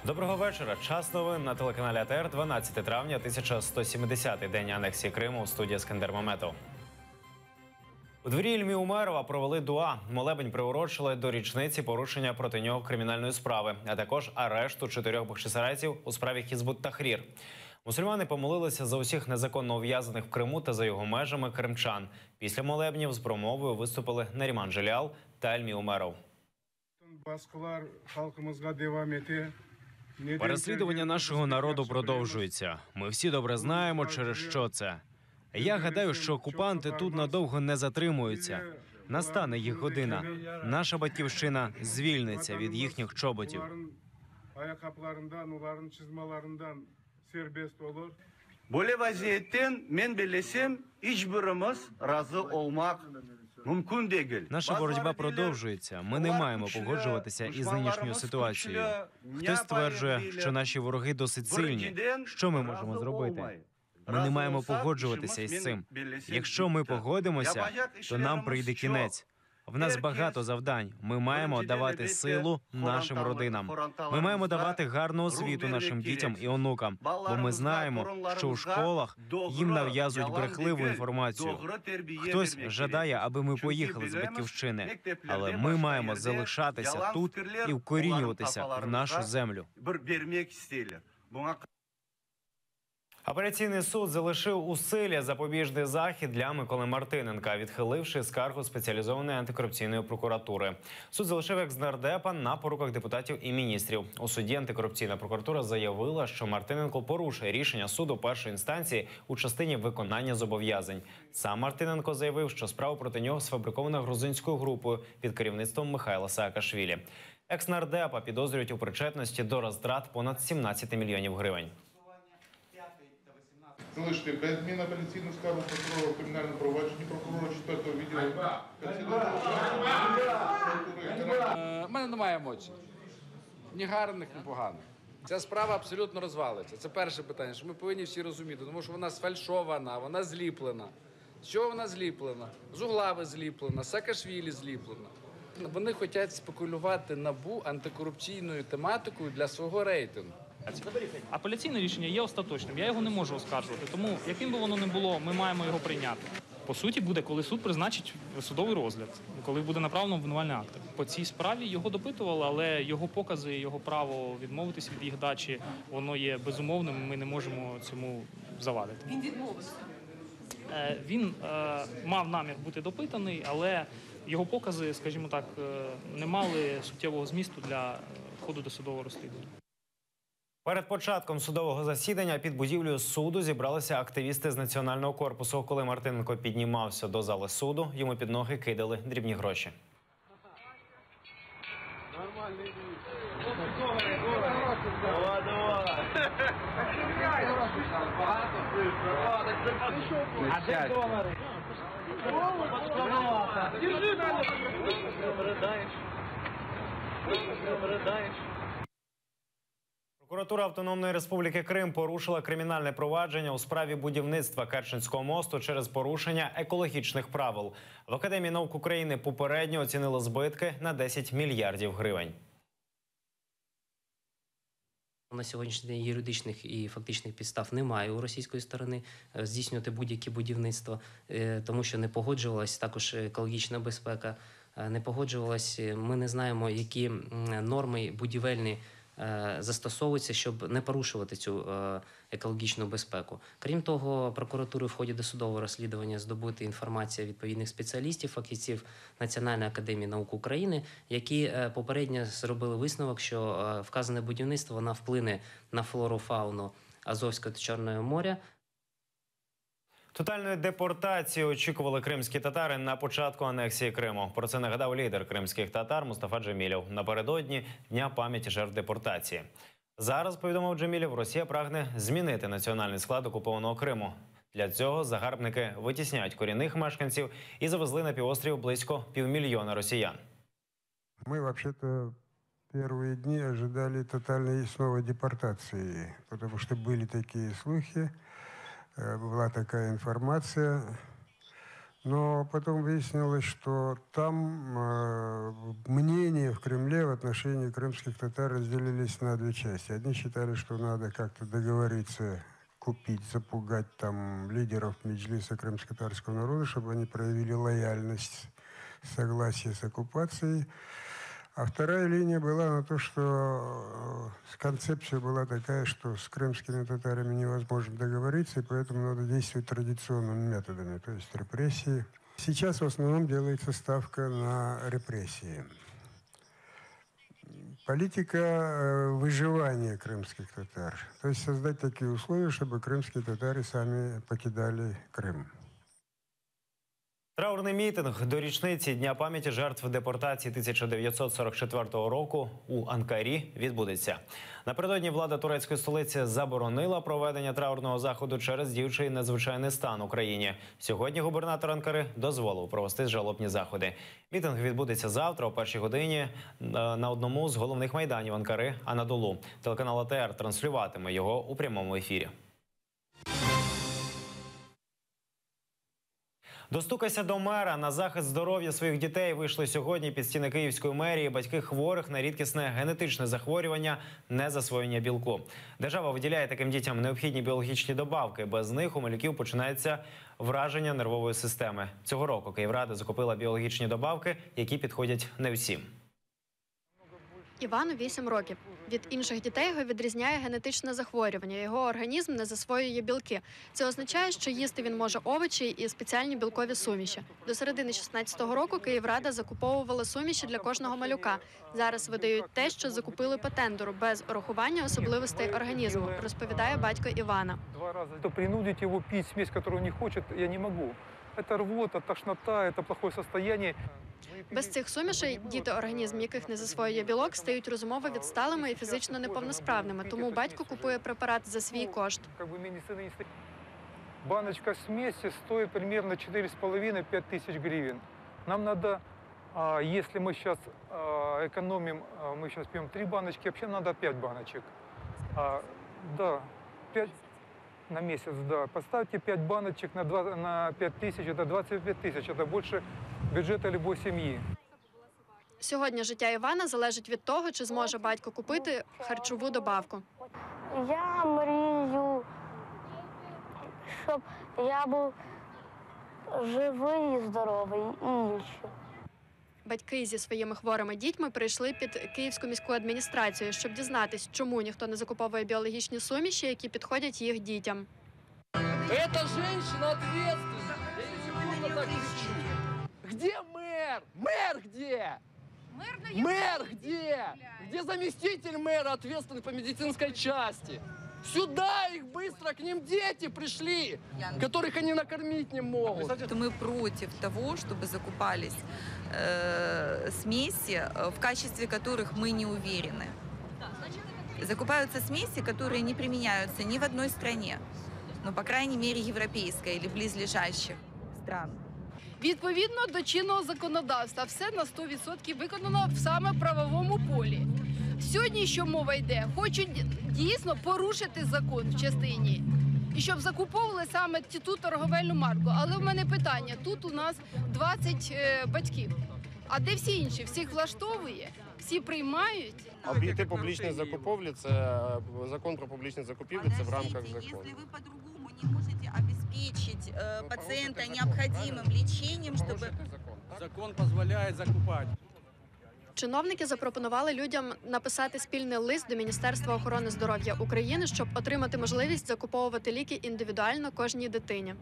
Доброго вечора. Час новин на телеканалі АТР, 12 травня, 1170-й день анексії Криму, у студії Ескандер Маметов. У дворі Ільмі Умерова провели дуа. Молебень приурочили до річниці порушення проти нього кримінальної справи, а також арешту 4 бахчисарайців у справі Хізбут Тахрір. Мусульмани помолилися за усіх незаконно ув'язаних в Криму та за його межами кримчан. Після молебнів з промовою виступили Наріман Джеліал та Ільмі Умеров. Переслідування нашого народу продовжується. Ми всі добре знаємо, через що це. Я гадаю, що окупанти тут надовго не затримуються. Настане їх година. Наша батьківщина звільниться від їхніх чоботів. Böyle vaziyetten men bilesem hiçbirimiz razı olmak mümkün değil. Наша боротьба продовжується. Ми не маємо погоджуватися із нинішньою ситуацією. Хтось стверджує, що наші вороги досить сильні. Що ми можемо зробити? Ми не маємо погоджуватися із цим. Якщо ми погодимося, то нам прийде кінець. В нас багато завдань. Ми маємо давати силу нашим родинам. Ми маємо давати гарну освіту нашим дітям і онукам, бо ми знаємо, що у школах їм нав'язують брехливу інформацію. Хтось жадає, аби ми поїхали з батьківщини, але ми маємо залишатися тут і вкорінюватися в нашу землю. Апеляційний суд залишив у силі запобіжний захід для Миколи Мартиненка, відхиливши скаргу спеціалізованої антикорупційної прокуратури. Суд залишив екс-нардепа на поруках депутатів і міністрів. У суді антикорупційна прокуратура заявила, що Мартиненко порушує рішення суду першої інстанції у частині виконання зобов'язань. Сам Мартиненко заявив, що справа проти нього сфабрикована грузинською групою під керівництвом Михайла Саакашвілі. Екс-нардепа підозрюють у причетності до розтрат понад 17 мільйонів гривень. Залишити без змін апеляційну скаргу прокурора в кримінальному провадженні прокурора 4-го відділу. У мене немає емоцій. Ні гарних, ні поганих. Ця справа абсолютно розвалиться. Це перше питання, що ми повинні всі розуміти, тому що вона сфальшована, вона зліплена. З чого вона зліплена? З Углави зліплена, з Саакашвілі зліплена. Вони хочуть спекулювати НАБУ антикорупційною тематикою для свого рейтингу. Апеляційне рішення є остаточним, я його не можу оскаржувати, тому яким би воно не було, ми маємо його прийняти. По суті, буде, коли суд призначить судовий розгляд, коли буде направлено обвинувальний акт. По цій справі його допитували, але його покази, його право відмовитися від їх дачі, воно є безумовним, ми не можемо цьому завадити. Він відмовився? Він мав намір бути допитаний, але його покази, скажімо так, не мали суттєвого змісту для ходу до судового розслідування. Перед початком судового засідання під будівлею суду зібралися активісти з Національного корпусу. Коли Мартиненко піднімався до зали суду, йому під ноги кидали дрібні гроші. Прокуратура Автономної Республіки Крим порушила кримінальне провадження у справі будівництва Керченського мосту через порушення екологічних правил. В Академії наук України попередньо оцінили збитки на 10 мільярдів гривень. На сьогоднішній день юридичних і фактичних підстав немає у російської сторони здійснювати будь-які будівництва, тому що не погоджувалась також екологічна безпека, не погоджувалась, ми не знаємо, які норми будівельні застосовуються, щоб не порушувати цю екологічну безпеку. Крім того, прокуратури в ході досудового розслідування здобути інформація відповідних спеціалістів, фахівців Національної академії наук України, які попередньо зробили висновок, що вказане будівництво вона вплине на флору, фауну Азовського та Чорного моря. Тотальної депортації очікували кримські татари на початку анексії Криму. Про це нагадав лідер кримських татар Мустафа Джемілєв напередодні Дня пам'яті жертв депортації. Зараз, повідомив Джемілєв, Росія прагне змінити національний склад окупованого Криму. Для цього загарбники витісняють корінних мешканців і завезли на півострів близько 500 000 росіян. Ми, взагалі-то, первые дни ожидали тотальной снова депортации, потому что были такие слухи, была такая информация. Но потом выяснилось, что там мнения в Кремле в отношении крымских татар разделились на две части. Одни считали, что надо как-то договориться, купить, запугать там лидеров Меджлиса крымско-татарского народа, чтобы они проявили лояльность, согласие с оккупацией. А вторая линия была на то, что концепция была такая, что с крымскими татарами невозможно договориться, и поэтому надо действовать традиционными методами, то есть репрессии. Сейчас в основном делается ставка на репрессии. Политика выживания крымских татар, то есть создать такие условия, чтобы крымские татары сами покидали Крым. Траурний мітинг до річниці Дня пам'яті жертв депортації 1944 року у Анкарі відбудеться. Напередодні влада турецької столиці заборонила проведення траурного заходу через діючий надзвичайний стан в Україні. Сьогодні губернатор Анкари дозволив провести жалобні заходи. Мітинг відбудеться завтра о 1-й годині на одному з головних майданів Анкари – Анадолу. Телеканал АТР транслюватиме його у прямому ефірі. Достукайся до мера. На захист здоров'я своїх дітей вийшли сьогодні під стіни Київської мерії батьки хворих на рідкісне генетичне захворювання – незасвоєння білку. Держава виділяє таким дітям необхідні біологічні добавки. Без них у малюків починається враження нервової системи. Цього року Київрада закупила біологічні добавки, які підходять не всім. Івану 8 років. Від інших дітей його відрізняє генетичне захворювання. Його організм не засвоює білки. Це означає, що їсти він може овочі і спеціальні білкові суміші. До середини 2016 року Київрада закуповувала суміші для кожного малюка. Зараз видають те, що закупили по тендеру, без урахування особливостей організму, розповідає батько Івана. 2 рази. То принудить його пити смесь, яку він не хоче, я не можу. Це рвота, тошнота, це плохое состояние. Без цих сумішей діти, організм яких не засвоює білок, стають розумово відсталими і фізично неповносправними. Тому батько купує препарат за свій кошт. Баночка смеси стоит примерно 4,5-5 тысяч гривен. Нам надо, если мы сейчас экономим, мы сейчас пьем 3 баночки, вообще надо 5 баночек. Да, 5 на месяц, да. Поставьте 5 баночек на 5 тысяч, это 25 тысяч, это больше бюджета любой сім'ї. Сьогодні життя Івана залежить від того, чи зможе батько купити харчову добавку. Я мрію, щоб я був живий і здоровий, і інші. Батьки зі своїми хворими дітьми прийшли під Київську міську адміністрацію, щоб дізнатись, чому ніхто не закуповує біологічні суміші, які підходять їх дітям. Це жінка відповідальна. Я не так кричу. Где мэр? Мэр где? Мэр где? Где заместитель мэра, ответственный по медицинской части? Сюда их быстро, к ним дети пришли, которых они накормить не могут. Мы против того, чтобы закупались смеси, в качестве которых мы не уверены. Закупаются смеси, которые не применяются ни в одной стране, но, по крайней мере, европейской или близлежащих стран. Відповідно до чинного законодавства, все на 100% виконано саме в правовому полі. Сьогодні, що мова йде, хочуть дійсно порушити закон в частині. І щоб закуповували саме ту торговельну марку. Але в мене питання, тут у нас 20 батьків. А де всі інші? Всіх влаштовує? Всі приймають? Об'єкти публічної закупівлі – це закон про публічні закупівлі, це в рамках закону. Не можете обеспечить пациента необходимым лечением, чтобы... Закон дозволяє закупати. Чиновники запропонували людям написати спільний лист до Міністерства охорони здоров'я України, щоб отримати можливість закуповувати ліки індивідуально кожній дитині.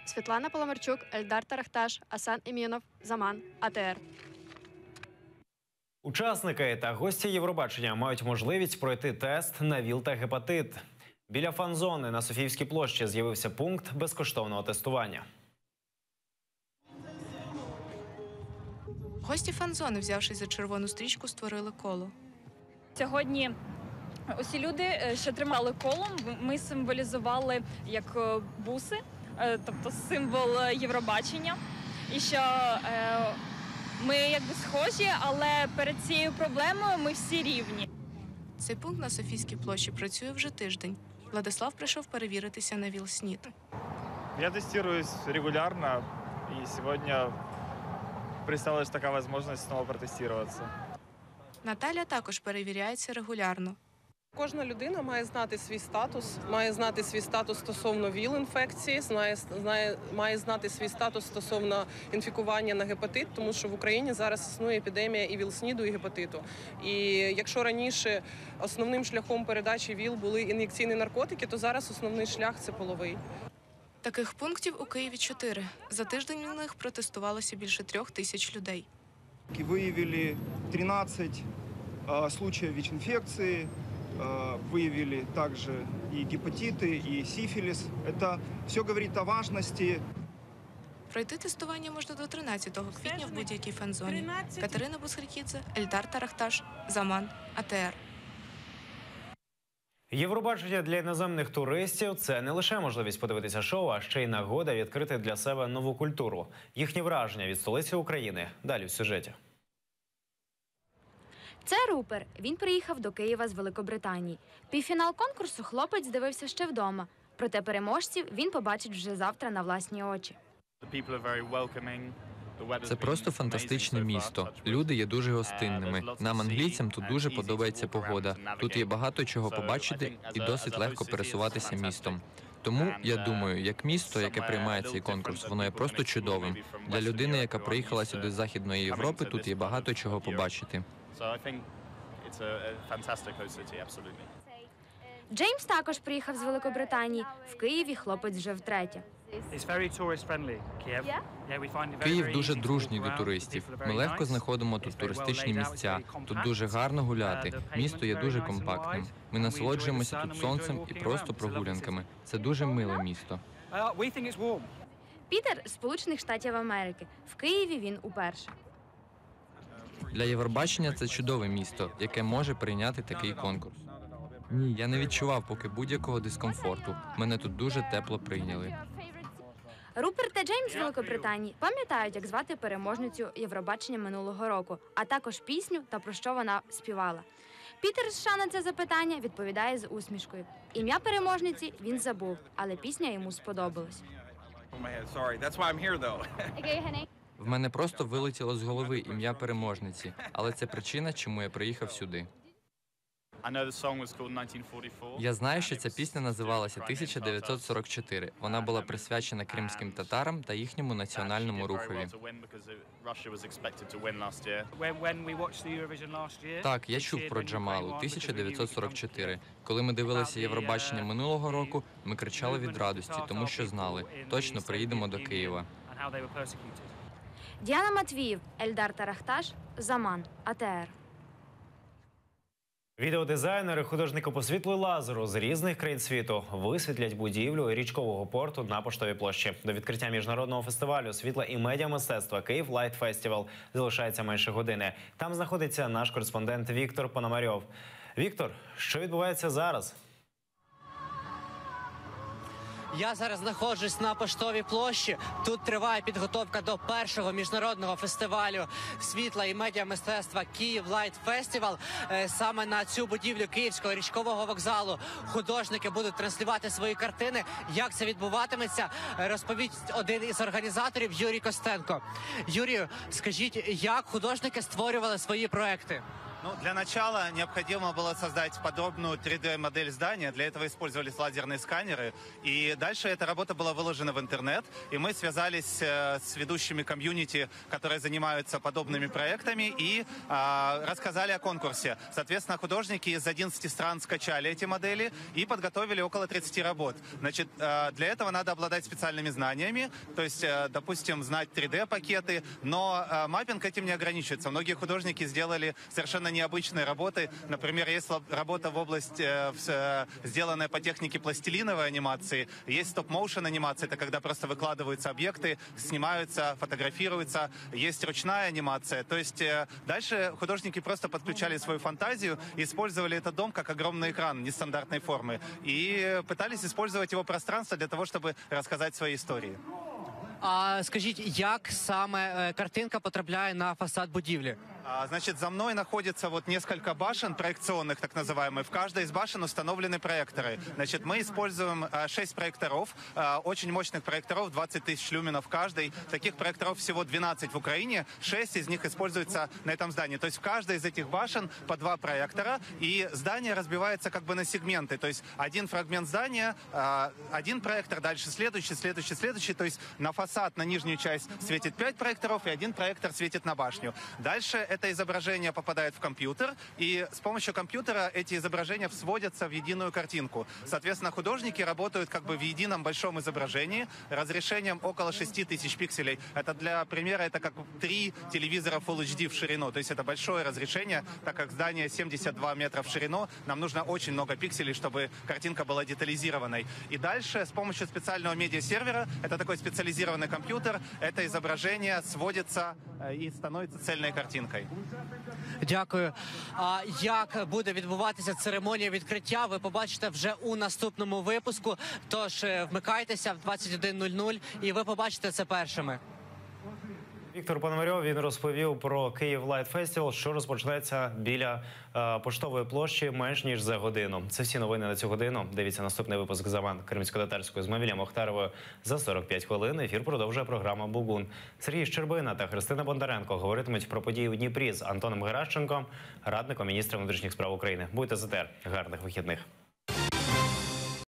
Світлана Паламарчук, Ельдар Тарахташ, Асан Імінов, Заман, АТР. Учасники та гості Євробачення мають можливість пройти тест на ВІЛ та гепатит. Біля фан-зони на Софіївській площі з'явився пункт безкоштовного тестування. Гості фан-зони, взявшись за червону стрічку, створили коло. Сьогодні усі люди, що тримали колом, ми символізували як буси, тобто символ Євробачення. І що ми якби схожі, але перед цією проблемою ми всі рівні. Цей пункт на Софійській площі працює вже тиждень. Владислав прийшов перевіритися на ВІЛ-СНІД. Я тестируюсь регулярно, и сегодня представилась такая возможность снова протестироваться. Наталя також перевіряється регулярно. Кожна людина має знати свій статус стосовно ВІЛ-інфекції, має знати свій статус стосовно інфікування на гепатит, тому що в Україні зараз існує епідемія і ВІЛ-СНІДу, і гепатиту. І якщо раніше основним шляхом передачі ВІЛ були ін'єкційні наркотики, то зараз основний шлях – це половий. Таких пунктів у Києві 4. За тиждень на них протестувалося більше 3000 людей. Выявили 13 случаев ВИЧ-инфекции, выявили также и гепатиты, и сифилис. Это все говорит о важности. Пройти тестування можна до 13 квітня в будь-якій фан-зоні. Катерина Бусхаркідзе, Ельдар Тарахташ, Заман, АТР. Євробачення для іноземних туристів – це не лише можливість подивитися шоу, а ще й нагода відкрити для себе нову культуру. Їхні враження від столиці України – далі в сюжеті. Це Рупер. Він приїхав до Києва з Великобританії. Півфінал конкурсу хлопець дивився ще вдома. Проте переможців він побачить вже завтра на власні очі. Це просто фантастичне місто. Люди є дуже гостинними. Нам, англійцям, тут дуже подобається погода. Тут є багато чого побачити і досить легко пересуватися містом. Тому, я думаю, як місто, яке приймає цей конкурс, воно є просто чудовим. Для людини, яка приїхала сюди з Західної Європи, тут є багато чого побачити. Джеймс також приїхав з Великобританії. В Києві хлопець вже втретє. Київ дуже дружній до туристів. Ми легко знаходимо тут туристичні місця. Тут дуже гарно гуляти. Місто є дуже компактним. Ми насолоджуємося тут сонцем і просто прогулянками. Це дуже миле місто. Пітер з Сполучених Штатів Америки. В Києві він уперше. Для Євробачення це чудове місто, яке може прийняти такий конкурс. Ні, я не відчував поки будь-якого дискомфорту. Мене тут дуже тепло прийняли. Рупер та Джеймс з Великобританії пам'ятають, як звати переможницю Євробачення минулого року, а також пісню та про що вона співала. Пітер з США на це запитання відповідає з усмішкою. Ім'я переможниці він забув, але пісня йому сподобалась. В мене просто вилетіло з голови ім'я переможниці, але це причина, чому я приїхав сюди. Я знаю, що ця пісня називалася «1944». Вона була присвячена кримським татарам та їхньому національному рухові. Так, я чув про Джамалу, 1944. Коли ми дивилися Євробачення минулого року, ми кричали від радості, тому що знали, точно приїдемо до Києва. Діана Матвіїв, Ельдар Тарахташ, Заман, АТР. Відеодизайнери, художники по світлу і лазеру з різних країн світу висвітлять будівлю річкового порту на Поштовій площі. До відкриття міжнародного фестивалю світла і медіамистецтва «Київ Лайт Фестивал» залишається менше години. Там знаходиться наш кореспондент Віктор Пономарьов. Віктор, що відбувається зараз? Я зараз знаходжусь на Поштовій площі. Тут триває підготовка до першого міжнародного фестивалю світла і медіамистецтва «Київ Лайт Фестивал». Саме на цю будівлю Київського річкового вокзалу художники будуть транслювати свої картини. Як це відбуватиметься, розповість один із організаторів Юрій Костенко. Юрію, скажіть, як художники створювали свої проекти? Для начала необходимо было создать подробную 3D-модель здания. Для этого использовались лазерные сканеры. И дальше эта работа была выложена в интернет. И мы связались с ведущими комьюнити, которые занимаются подобными проектами, и рассказали о конкурсе. Соответственно, художники из 11 стран скачали эти модели и подготовили около 30 работ. Значит, для этого надо обладать специальными знаниями, то есть, допустим, знать 3D-пакеты, но маппинг этим не ограничивается. Многие художники сделали совершенно необычные работы. Например, есть работа в области, сделанная по технике пластилиновой анимации. Есть стоп-моушен анимация, это когда просто выкладываются объекты, снимаются, фотографируются. Есть ручная анимация. То есть дальше художники просто подключали свою фантазию, использовали этот дом как огромный экран нестандартной формы и пытались использовать его пространство для того, чтобы рассказать свои истории. А скажіть, як саме картинка потрапляє на фасад будівлі? Значит, за мной находится вот несколько башен проекционных, так называемых. В каждой из башен установлены проекторы. Значит, мы используем 6 проекторов, очень мощных проекторов, 20 тысяч люменов каждый. Таких проекторов всего 12 в Украине, 6 из них используются на этом здании. То есть в каждой из этих башен по 2 проектора, и здание разбивается как бы на сегменты. То есть один фрагмент здания, один проектор, дальше следующий. То есть на фасад, на нижнюю часть светит 5 проекторов, и один проектор светит на башню. Дальше это изображение попадает в компьютер, и с помощью компьютера эти изображения сводятся в единую картинку. Соответственно, художники работают как бы в едином большом изображении разрешением около 6000 пикселей. Это для примера, это как 3 телевизора Full HD в ширину. То есть это большое разрешение, так как здание 72 метра в ширину, нам нужно очень много пикселей, чтобы картинка была детализированной. И дальше с помощью специального медиасервера, это такой специализированный компьютер, это изображение сводится и становится цельной картинкой. Дякую. А як буде відбуватися церемонія відкриття, ви побачите вже у наступному випуску. Тож вмикайтеся в 21:00 і ви побачите це першими. Віктор Пономарьов, він розповів про Київ Лайт Фестивал, що розпочнеться біля Поштової площі менш ніж за годину. Це всі новини на цю годину. Дивіться наступний випуск «Заман» Кримсько-татарської з Мавілем Охтаровою за 45 хвилин. Ефір продовжує програма «Бугун». Сергій Щербина та Христина Бондаренко говоритимуть про події у Дніпрі з Антоном Геращенком, радником міністра внутрішніх справ України. Будьте за те. Гарних вихідних.